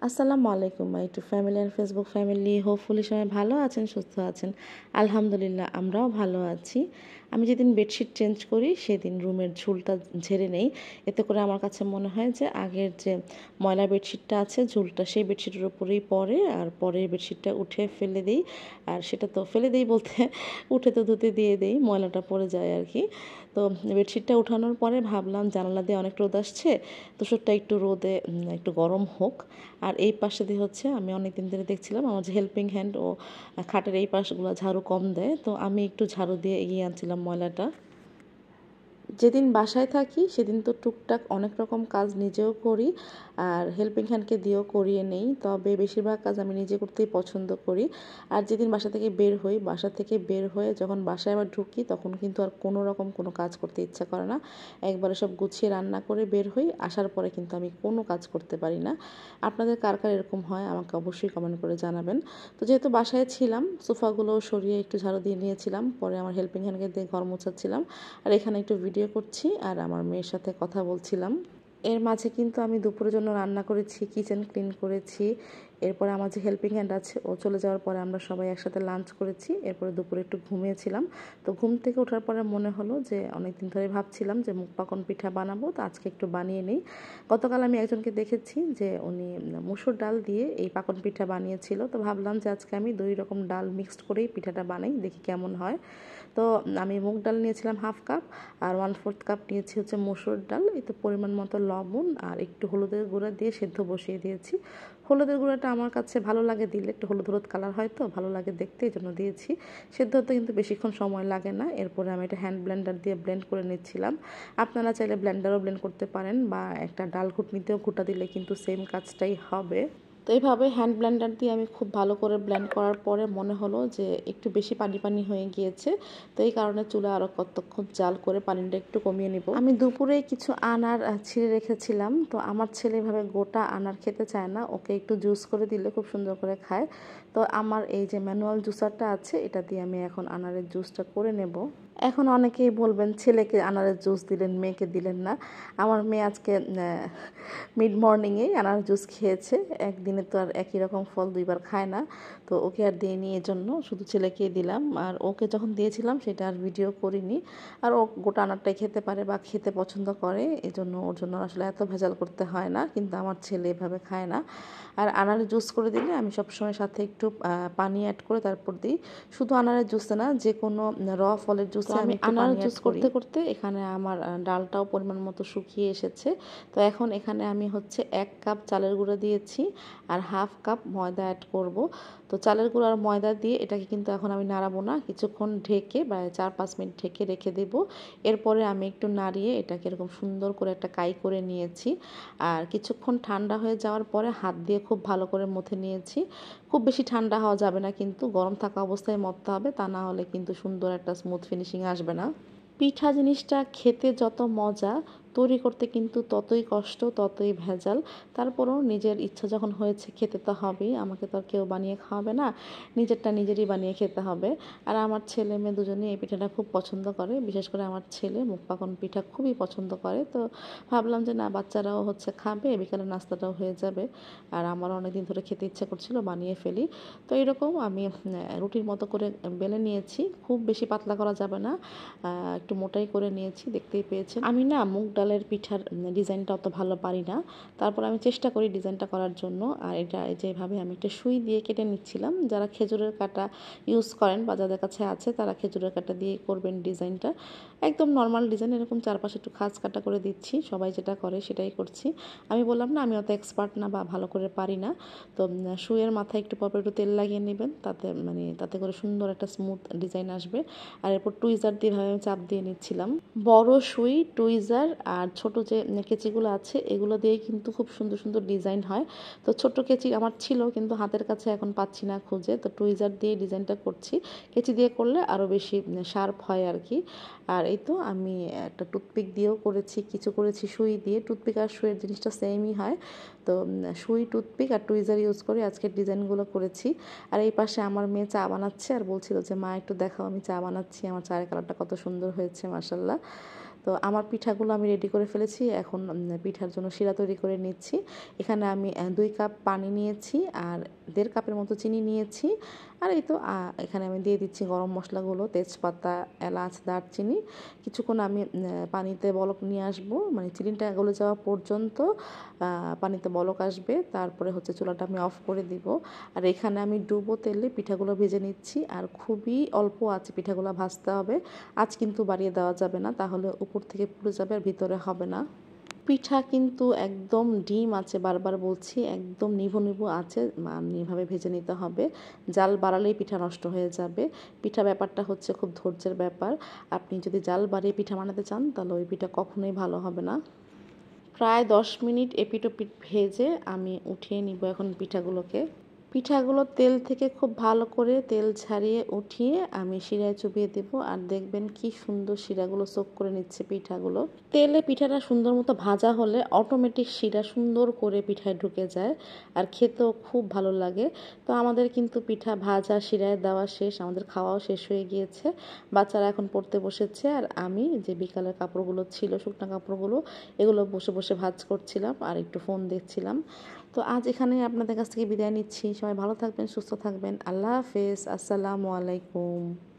আসসালামু আলাইকুম my to family and Facebook family. Hopefully সবাই ভালো আছেন, সুস্থ আছেন। আলহামদুলিল্লাহ আমরাও ভালো আছি। আমি যেদিন বেডশিট চেঞ্জ করি সেদিন রুমের ঝুলটা ঝেড়ে নেই। এতে করে আমার কাছে মনে হয় যে আগের যে ময়লা বেডশিটটা আছে ঝুলটা সেই বেডশিটের উপরেই পড়ে, আর পরের বেডশিটটা উঠে ফেলে দিই। আর সেটা তো ফেলে দিই বলতে উঠে তো ধুতে দিয়ে দিই, ময়লাটা পড়ে যায় আর কি। তো বেডশিটটা উঠানোর পরে ভাবলাম জানালা দিয়ে অনেক রোদ আসছে, তোষকটা একটু রোদে একটু গরম হোক। আর এই পাশে দিয়ে হচ্ছে আমি অনেক দিন ধরে দেখছিলাম আমার যে হেল্পিং হ্যান্ড ও খাটের এই পাশগুলো ঝাড়ু কম দেয়, তো আমি একটু ঝাড়ু দিয়ে এগিয়ে আনছিলাম ময়লাটা। যেদিন বাসায় থাকি সেদিন তো টুকটাক অনেক রকম কাজ নিজেও করি, আর হেল্পিং হ্যান্ডকে দিয়েও করিয়ে নেই, তবে বেশিরভাগ কাজ আমি নিজে করতেই পছন্দ করি। আর যেদিন বাসা থেকে বের হই, বাসা থেকে বের হয়ে যখন বাসায় আবার ঢুকি তখন কিন্তু আর কোনো রকম কোনো কাজ করতে ইচ্ছা করে না। একবারে সব গুছিয়ে রান্না করে বের হই, আসার পরে কিন্তু আমি কোনো কাজ করতে পারি না। আপনাদের কার কার এরকম হয় আমাকে অবশ্যই কমেন্ট করে জানাবেন। তো যেহেতু বাসায় ছিলাম, সোফাগুলো সরিয়ে একটু ঝাড়ু দিয়ে নিয়েছিলাম, পরে আমার হেল্পিং হ্যান্ডকে দিয়ে ঘর মোছাচ্ছিলাম, আর এখানে একটু ভিডিও করছি আর আমার মেয়ের সাথে কথা বলছিলাম। এর মাঝে কিন্তু আমি দুপুরের জন্য রান্না করেছি, কিচেন ক্লিন করেছি। এরপরে আমার যে হেল্পিং হ্যান্ড আছে ও চলে যাওয়ার পরে আমরা সবাই একসাথে লাঞ্চ করেছি। এরপরে দুপুরে একটু ঘুমিয়েছিলাম। তো ঘুম থেকে ওঠার পরে মনে হলো যে অনেকদিন ধরে ভাবছিলাম যে মুগ পাকন পিঠা বানাবো, তো আজকে একটু বানিয়ে নিই। গতকাল আমি একজনকে দেখেছি যে উনি মুসুর ডাল দিয়ে এই পাকন পিঠা বানিয়েছিল, তো ভাবলাম যে আজকে আমি 2 রকম ডাল মিক্সড করেই পিঠাটা বানাই, দেখি কেমন হয়। তো আমি মুগ ডাল নিয়েছিলাম 1/2 কাপ, আর 1/4 কাপ নিয়েছি হচ্ছে মসুর ডাল। এতে পরিমাণ মতো লবণ আর একটু হলুদের গুঁড়া দিয়ে সেদ্ধ বসিয়ে দিয়েছি। হলুদের গুঁড়াটা আমার কাছে ভালো লাগে দিলে, একটু হলুদ হলুদ কালার হয় তো ভালো লাগে দেখতে, এই জন্য দিয়েছি। সেদ্ধ হতে কিন্তু বেশিক্ষণ সময় লাগে না। এরপরে আমি এটা হ্যান্ড ব্লেন্ডার দিয়ে ব্লেন্ড করে নিচ্ছিলাম। আপনারা চাইলে ব্লেন্ডারও ব্লেন্ড করতে পারেন, বা একটা ডাল ঘুটনিতেও ঘুটা দিলে কিন্তু সেম কাজটাই হবে। তো এইভাবে হ্যান্ড ব্লেন্ডার দিয়ে আমি খুব ভালো করে ব্লেন্ড করার পরে মনে হলো যে একটু বেশি পানি পানি হয়ে গিয়েছে, তো এই কারণে চুলা আরও কতক্ষণ জাল করে পানিটা একটু কমিয়ে নিব। আমি দুপুরে কিছু আনার ছিঁড়ে রেখেছিলাম, তো আমার ছেলে এভাবে গোটা আনার খেতে চায় না, ওকে একটু জুস করে দিলে খুব সুন্দর করে খায়। তো আমার এই যে ম্যানুয়াল জুসারটা আছে এটা দিয়ে আমি এখন আনারের জুসটা করে নেব। এখন অনেকেই বলবেন ছেলেকে আনারের জুস দিলেন, মেয়েকে দিলেন না। আমার মেয়ে আজকে মিড মর্নিংয়েই আনার জুস খেয়েছে। একদিনে তো আর একই রকম ফল 2বার খায় না, তো ওকে আর দিইনি, এজন্য শুধু ছেলেকেই দিলাম। আর ওকে যখন দিয়েছিলাম সেটা আর ভিডিও করিনি। আর ও গোটা আনারটাই খেতে পারে বা খেতে পছন্দ করে, এজন্য ওর জন্য আসলে এত ভেজাল করতে হয় না, কিন্তু আমার ছেলে এভাবে খায় না। আর আনারের জুস করে দিলে আমি সবসময় সাথে একটু পানি অ্যাড করে তারপর দিই। শুধু আনারের জুসে না, যে কোনো র ফলের জুসে আমি আনারের জুস করতে করতে এখানে আমার ডালটাও পরিমাণ মতো শুকিয়ে এসেছে। তো এখন এখানে আমি হচ্ছে 1 কাপ চালের গুঁড়া দিয়েছি আর 1/2 কাপ ময়দা অ্যাড করব। তো চালের গুঁড়া আর ময়দা দিয়ে এটাকে কিন্তু এখন আমি নাড়াবো না, কিছুক্ষণ ঢেকে প্রায় 4-5 মিনিট ঢেকে রেখে দেব। এরপরে আমি একটু নাড়িয়ে এটাকে এরকম সুন্দর করে একটা কাই করে নিয়েছি। আর কিছুক্ষণ ঠান্ডা হয়ে যাওয়ার পরে হাত দিয়ে খুব ভালো করে মথে নিয়েছি। খুব বেশি ঠান্ডা হওয়া যাবে না, কিন্তু গরম থাকা অবস্থায় মথতে হবে, তা না হলে কিন্তু সুন্দর একটা স্মুথ ফিনিশিং আসবে না। পিঠা জিনিসটা খেতে যত মজা, তৈরি করতে কিন্তু ততই কষ্ট, ততই ভেজাল। তারপরেও নিজের ইচ্ছা যখন হয়েছে খেতে তো হবেই, আমাকে তো আর কেউ বানিয়ে খাওয়াবে না, নিজেরটা নিজেরই বানিয়ে খেতে হবে। আর আমার ছেলে মেয়ে দুজনেই এই পিঠাটা খুব পছন্দ করে, বিশেষ করে আমার ছেলে মুগ পাকন পিঠা খুবই পছন্দ করে। তো ভাবলাম যে না, বাচ্চারাও হচ্ছে খাবে, বিকালের নাস্তাটাও হয়ে যাবে। আর আমারও অনেকদিন ধরে খেতে ইচ্ছা করছিল, বানিয়ে ফেলি। তো এরকম আমি রুটির মতো করে বেলে নিয়েছি, খুব বেশি পাতলা করা যাবে না, একটু মোটাই করে নিয়েছি, দেখতেই পেয়েছেন। আমি না মুগ ডালের পিঠার ডিজাইনটা অত ভালো পারি না, তারপর আমি চেষ্টা করি ডিজাইনটা করার জন্য। আর এটা যেভাবে আমি একটা সুই দিয়ে কেটে নিচ্ছিলাম, যারা খেজুরের কাঁটা ইউজ করেন বা যাদের কাছে আছে তারা খেজুরের কাঁটা দিয়ে করবেন ডিজাইনটা। একদম নর্মাল ডিজাইন, এরকম চারপাশে একটু খাঁজ কাটা করে দিচ্ছি, সবাই যেটা করে সেটাই করছি। আমি বললাম না আমি অত এক্সপার্ট না বা ভালো করে পারি না। তো সুইয়ের মাথায় একটু পরপর একটু তেল লাগিয়ে নেবেন, তাতে করে সুন্দর একটা স্মুথ ডিজাইন আসবে। আর এরপর টুইজার দিয়ে ভাবে আমি চাপ দিয়ে নিচ্ছিলাম। বড় সুই, টুইজার আর ছোট যে কেচিগুলো আছে এগুলো দিয়ে কিন্তু খুব সুন্দর সুন্দর ডিজাইন হয়। তো ছোট কেচি আমার ছিল, কিন্তু হাতের কাছে এখন পাচ্ছি না খুঁজে, তো টুইজার দিয়ে ডিজাইনটা করছি। কেচি দিয়ে করলে আরও বেশি শার্প হয় আর কি। আর এই তো আমি একটা টুথপিক দিয়েও করেছি, কিছু করেছি সুই দিয়ে। টুথপিক আর সুইয়ের জিনিসটা সেমই হয়। তো সুই, টুথপিক আর টুইজার ইউজ করে আজকের ডিজাইনগুলো করেছি। আর এই পাশে আমার মেয়ে চা বানাচ্ছে আর বলছিল যে মা একটু দেখাও আমি চা বানাচ্ছি, আমার চায়ের কালারটা কত সুন্দর হয়েছে মাশাআল্লাহ। তো আমার পিঠাগুলো আমি রেডি করে ফেলেছি, এখন পিঠার জন্য শিরা তৈরি করে নিচ্ছি। এখানে আমি 2 কাপ পানি নিয়েছি আর 1.5 কাপের মতো চিনি নিয়েছি। আর এই তো এখানে আমি দিয়ে দিচ্ছি গরম মশলাগুলো, তেজপাতা, এলাচ, দারচিনি। কিছুক্ষণ আমি পানিতে বলক নিয়ে আসবো, মানে চিনিটা গলে যাওয়া পর্যন্ত পানিতে বলক আসবে, তারপরে হচ্ছে চুলাটা আমি অফ করে দিব। আর এখানে আমি ডুবো তেলে পিঠাগুলো ভেজে নিচ্ছি, আর খুবই অল্প আছে পিঠাগুলো ভাজতে হবে। আঁচ কিন্তু বাড়িয়ে দেওয়া যাবে না, তাহলে উপর থেকে পুড়ে যাবে আর ভিতরে হবে না। পিঠা কিন্তু একদম ডিম আছে, বারবার বলছি, একদম নিভু নিভু আছে এভাবে ভেজে নিতে হবে। জাল বাড়ালেই পিঠা নষ্ট হয়ে যাবে। পিঠা ব্যাপারটা হচ্ছে খুব ধৈর্যের ব্যাপার। আপনি যদি জাল বাড়িয়ে পিঠা বানাতে চান তাহলে ওই পিঠা কখনোই ভালো হবে না। প্রায় 10 মিনিট এপিট ওপিট ভেজে আমি উঠিয়ে নিব এখন পিঠাগুলোকে। পিঠাগুলো তেল থেকে খুব ভালো করে তেল ছাড়িয়ে উঠিয়ে আমি শিরায় চুবিয়ে দেব, আর দেখবেন কি সুন্দর শিরাগুলো সোক করে নিচ্ছে পিঠাগুলো। তেলে পিঠাটা সুন্দর মতো ভাজা হলে অটোমেটিক শিরা সুন্দর করে পিঠায় ঢুকে যায়, আর খেতেও খুব ভালো লাগে। তো আমাদের কিন্তু পিঠা ভাজা শিরায় দেওয়া শেষ, আমাদের খাওয়াও শেষ হয়ে গিয়েছে। বাচ্চারা এখন পড়তে বসেছে, আর আমি যে বিকালের কাপড়গুলো ছিল, শুকনো কাপড়গুলো, এগুলো বসে বসে ভাঁজ করছিলাম আর একটু ফোন দেখছিলাম। তো আজ এখানে আপনাদের কাছ থেকে বিদায় নিচ্ছি। সবাই ভালো থাকবেন, সুস্থ থাকবেন। আল্লাহ হাফেজ, আসসালামু আলাইকুম।